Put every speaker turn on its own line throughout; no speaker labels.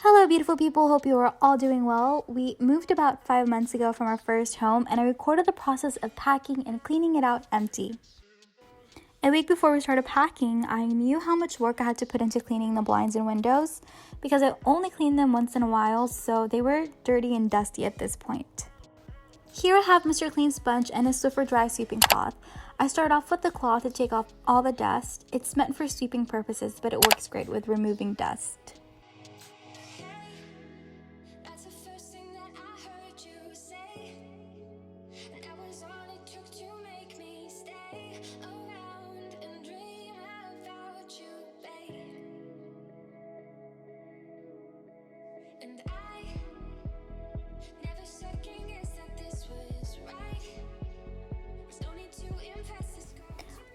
Hello, beautiful people. Hope you are all doing well. We moved about 5 months ago from our first home, and I recorded the process of packing and cleaning it out empty. A week before we started packing, I knew how much work I had to put into cleaning the blinds and windows because I only clean them once in a while, so they were dirty and dusty at this point. Here I have Mr. Clean Sponge and a Swiffer dry sweeping cloth. I start off with the cloth to take off all the dust. It's meant for sweeping purposes, but it works great with removing dust.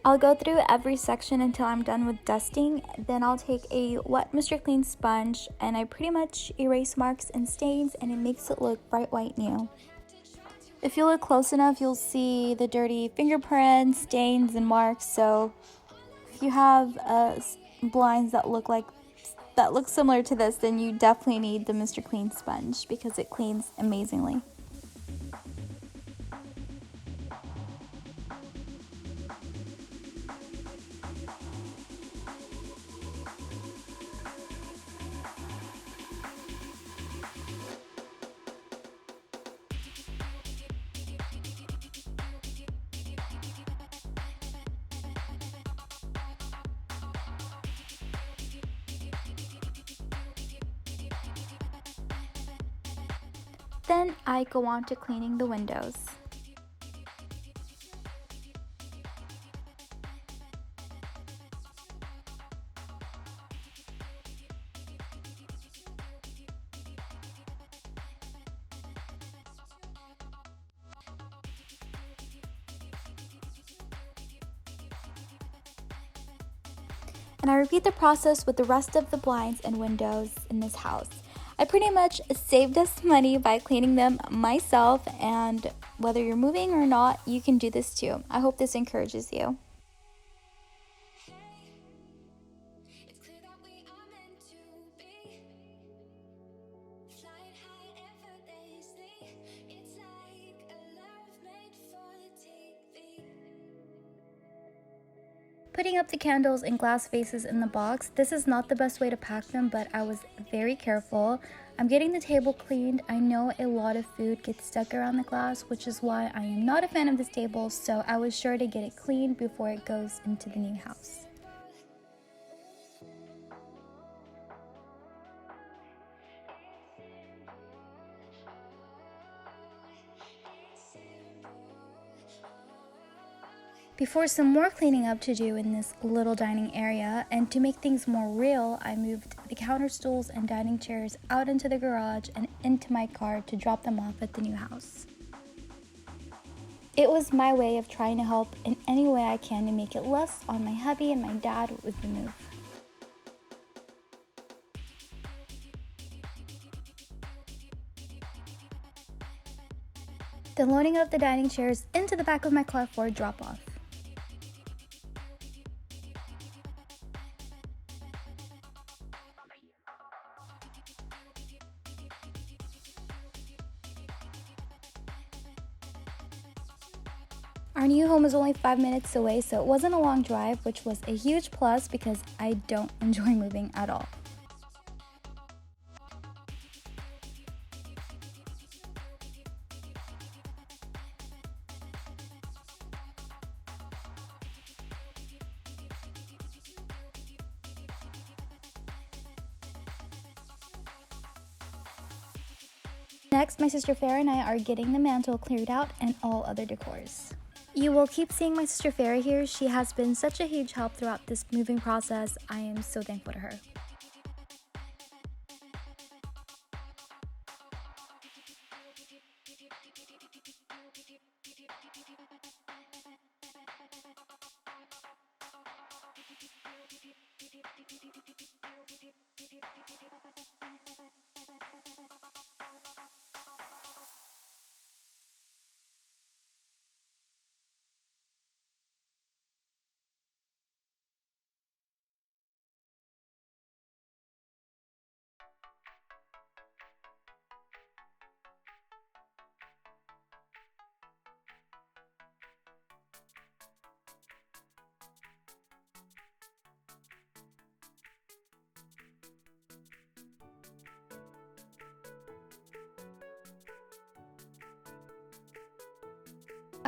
I'll go through every section until I'm done with dusting, then I'll take a wet Mr. Clean sponge and I pretty much erase marks and stains, and it makes it look bright white new. If you look close enough, you'll see the dirty fingerprints, stains, and marks, so if you have blinds that look similar to this, then you definitely need the Mr. Clean sponge because it cleans amazingly. Then I go on to cleaning the windows. And I repeat the process with the rest of the blinds and windows in this house. I pretty much saved us money by cleaning them myself, and whether you're moving or not, you can do this too. I hope this encourages you. Putting up the candles in glass vases in the box. This is not the best way to pack them, but I was very careful. I'm getting the table cleaned. I know a lot of food gets stuck around the glass, which is why I am not a fan of this table, so I was sure to get it cleaned before it goes into the new house. Before, some more cleaning up to do in this little dining area, and to make things more real, I moved the counter stools and dining chairs out into the garage and into my car to drop them off at the new house. It was my way of trying to help in any way I can to make it less on my hubby and my dad with the move. Then loading up the dining chairs into the back of my car for a drop-off. Our new home is only 5 minutes away, so it wasn't a long drive, which was a huge plus because I don't enjoy moving at all. Next, my sister Farah and I are getting the mantle cleared out and all other decors. You will keep seeing my sister Farah here. She has been such a huge help throughout this moving process. I am so thankful to her.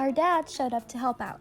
our dad showed up to help out.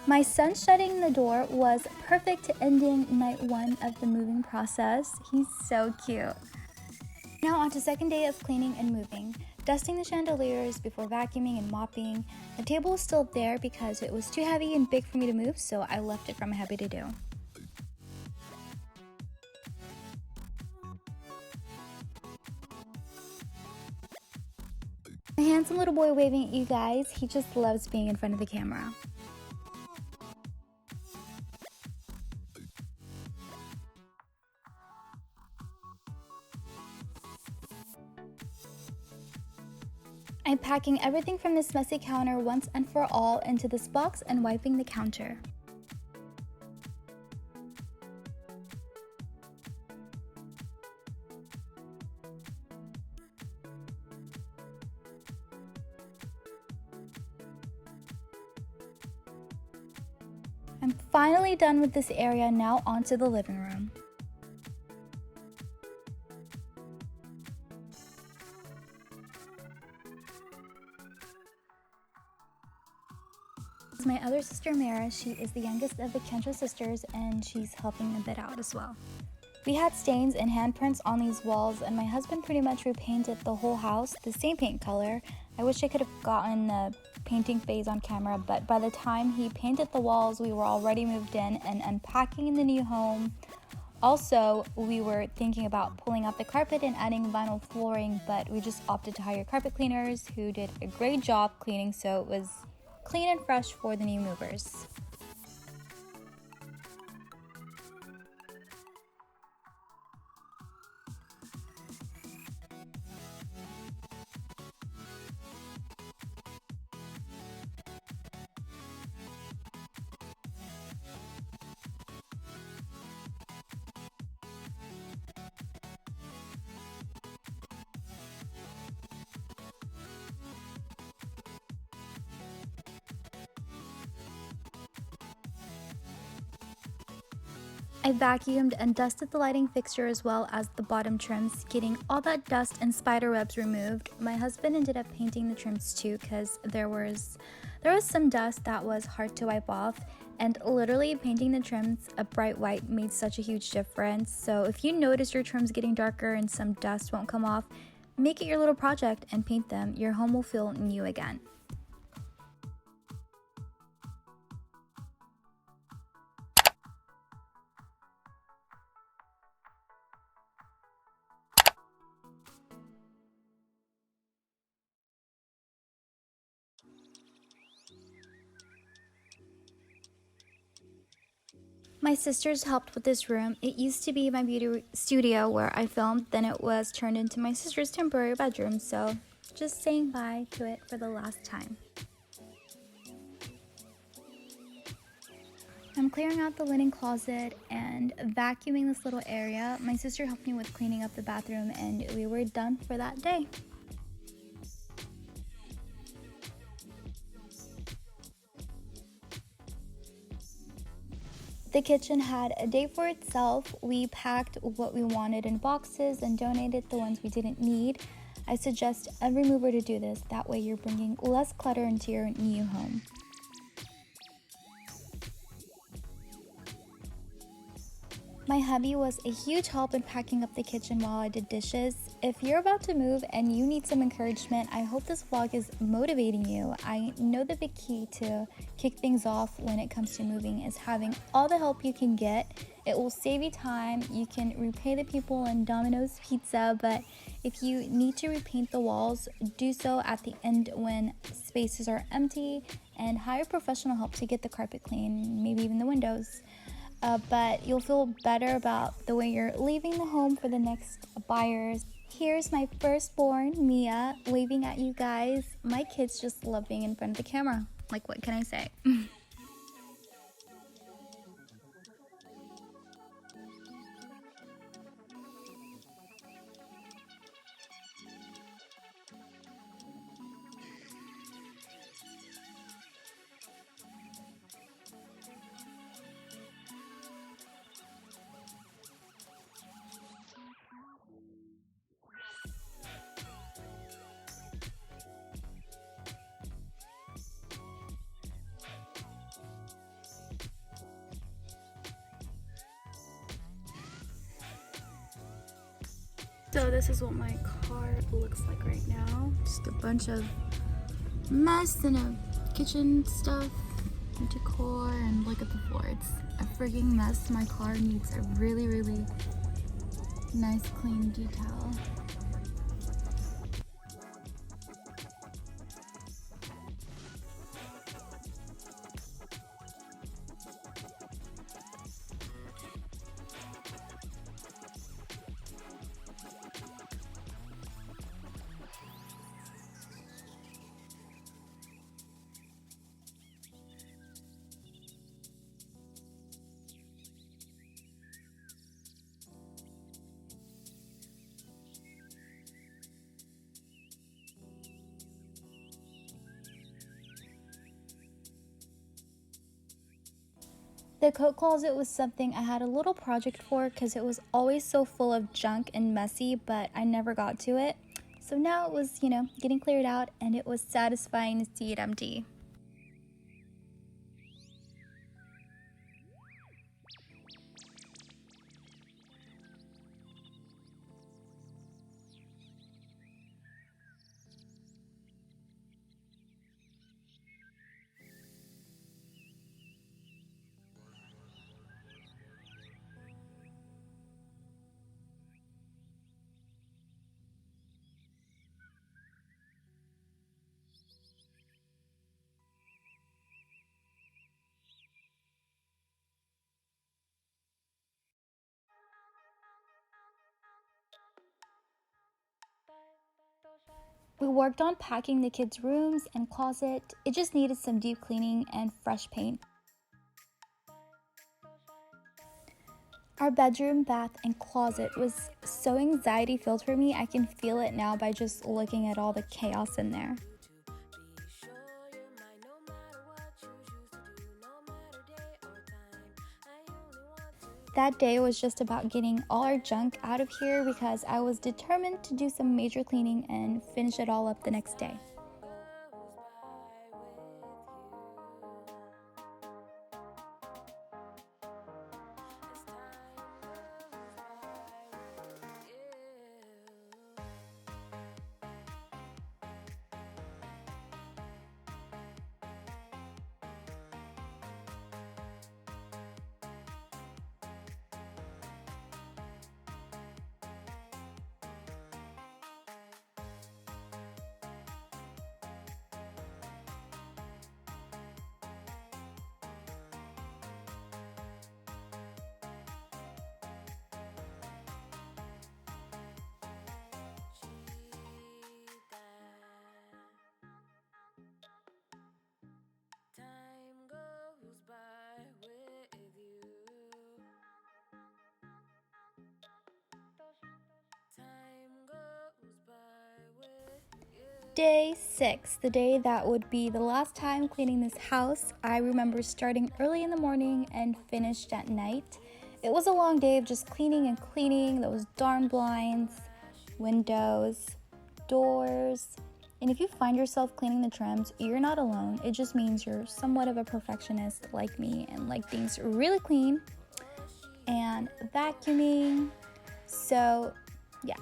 My son shutting the door was perfect to ending night 1 of the moving process. He's so cute. Now on to second day of cleaning and moving. Dusting the chandeliers before vacuuming and mopping. The table was still there because it was too heavy and big for me to move, so I left it for my hubby to do. My handsome little boy waving at you guys. He just loves being in front of the camera. I'm packing everything from this messy counter once and for all into this box and wiping the counter. I'm finally done with this area, now onto the living room. My other sister Mara, she is the youngest of the Kendra sisters and she's helping a bit out as well. We had stains and handprints on these walls and my husband pretty much repainted the whole house the same paint color. I wish I could have gotten the painting phase on camera, but by the time he painted the walls we were already moved in and unpacking in the new home. Also, we were thinking about pulling out the carpet and adding vinyl flooring, but we just opted to hire carpet cleaners who did a great job cleaning, so it was clean and fresh for the new movers. I vacuumed and dusted the lighting fixture as well as the bottom trims, getting all that dust and spider webs removed. My husband ended up painting the trims too because there was some dust that was hard to wipe off, and literally painting the trims a bright white made such a huge difference. So if you notice your trims getting darker and some dust won't come off, make it your little project and paint them. Your home will feel new again. My sisters helped with this room. It used to be my beauty studio where I filmed, then it was turned into my sister's temporary bedroom, so just saying bye to it for the last time. I'm clearing out the linen closet and vacuuming this little area. My sister helped me with cleaning up the bathroom and we were done for that day. The kitchen had a day for itself. We packed what we wanted in boxes and donated the ones we didn't need. I suggest every mover to do this. That way you're bringing less clutter into your new home. My hubby was a huge help in packing up the kitchen while I did dishes. If you're about to move and you need some encouragement, I hope this vlog is motivating you. I know the big key to kick things off when it comes to moving is having all the help you can get. It will save you time. You can repay the people in Domino's Pizza, but if you need to repaint the walls, do so at the end when spaces are empty, and hire professional help to get the carpet clean, maybe even the windows. But you'll feel better about the way you're leaving the home for the next buyers. Here's my firstborn, Mia, waving at you guys. My kids just love being in front of the camera. Like, what can I say? So this is what my car looks like right now. Just a bunch of mess and a kitchen stuff and decor, and look at the floor. It's a frigging mess. My car needs a really, really nice clean detail. The coat closet was something I had a little project for because it was always so full of junk and messy, but I never got to it. So now it was, getting cleared out, and it was satisfying to see it empty. We worked on packing the kids' rooms and closet. It just needed some deep cleaning and fresh paint. Our bedroom, bath, and closet was so anxiety-filled for me. I can feel it now by just looking at all the chaos in there. That day was just about getting all our junk out of here because I was determined to do some major cleaning and finish it all up the next day. Day 6, the day that would be the last time cleaning this house. I remember starting early in the morning and finished at night. It was a long day of just cleaning and cleaning those darn blinds, windows, doors. And if you find yourself cleaning the trims, you're not alone. It just means you're somewhat of a perfectionist like me and like things really clean. And vacuuming. So, yeah.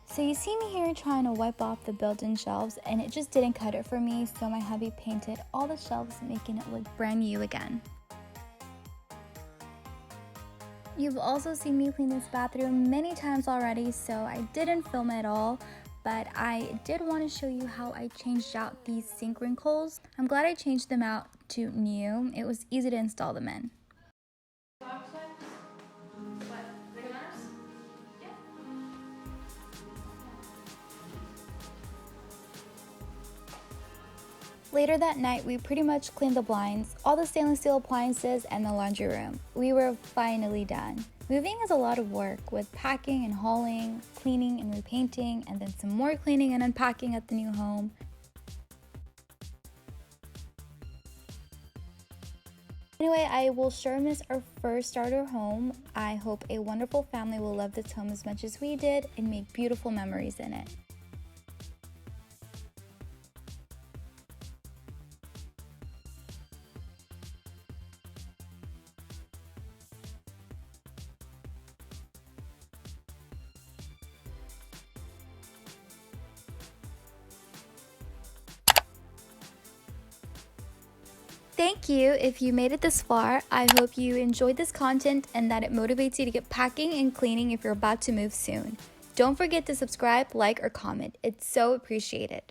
So you see me here trying to wipe off the built-in shelves, and it just didn't cut it for me, so my hubby painted all the shelves, making it look brand new again. You've also seen me clean this bathroom many times already, so I didn't film it all, but I did want to show you how I changed out these sink wrinkles. I'm glad I changed them out to new, it was easy to install them in. Later that night, we pretty much cleaned the blinds, all the stainless steel appliances, and the laundry room. We were finally done. Moving is a lot of work with packing and hauling, cleaning and repainting, and then some more cleaning and unpacking at the new home. Anyway, I will sure miss our first starter home. I hope a wonderful family will love this home as much as we did and make beautiful memories in it. Thank you if you made it this far. I hope you enjoyed this content and that it motivates you to get packing and cleaning if you're about to move soon. Don't forget to subscribe, like, or comment. It's so appreciated.